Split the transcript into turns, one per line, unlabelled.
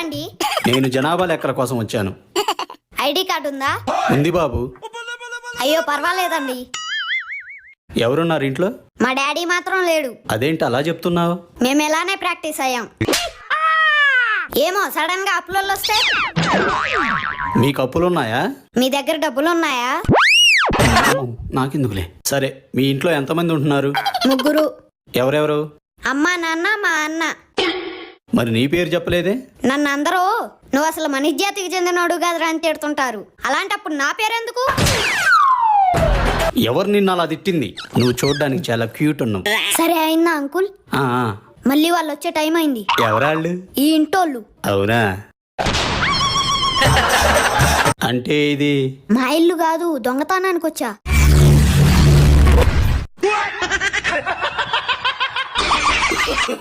వచ్చారండి?
నేను జనాభా లెక్కల కోసం వచ్చాను.
ఐడి కార్డు ఉందా?
ఉంది బాబు.
అయ్యో పర్వాలేదండి.
ఎవరున్నారు ఇంట్లో?
మా డాడీ మాత్రం లేడు.
అదేంటి అలా చెప్తున్నావు?
మేము ఎలానే ప్రాక్టీస్ అయ్యాం. ఏమో సడన్ గా అప్పులు వస్తే.
మీకు అప్పులున్నాయా?
మీ దగ్గర డబ్బులు ఉన్నాయా?
నాకెందుకులే. సరే, మీ ఇంట్లో ఎంతమంది ఉంటున్నారు?
ముగ్గురు.
ఎవరెవరు?
అమ్మ, నాన్న, మా అన్న.
మరి నీ పేరు చెప్పలేదే?
నన్ను అందరూ నువ్వు అసలు మనిషి జాతికి చెందినోడు కాదురా అని తిడుతుంటారు. అలాంటప్పుడు నా పేరెందుకు?
ఎవరు నిన్ను అలా తిట్టింది? నువ్వు చూడడానికి చాలా క్యూట్ ఉన్నావు.
సరే అయిందా అంకుల్?
ఆ,
మళ్ళీ వాళ్ళు వచ్చే టైం అయింది.
ఎవరాళ్ళు?
ఈ ఇంటోళ్ళు.
అవునా? అంటే ఇది
మా ఇల్లు కాదు, దొంగతనానికి వచ్చా.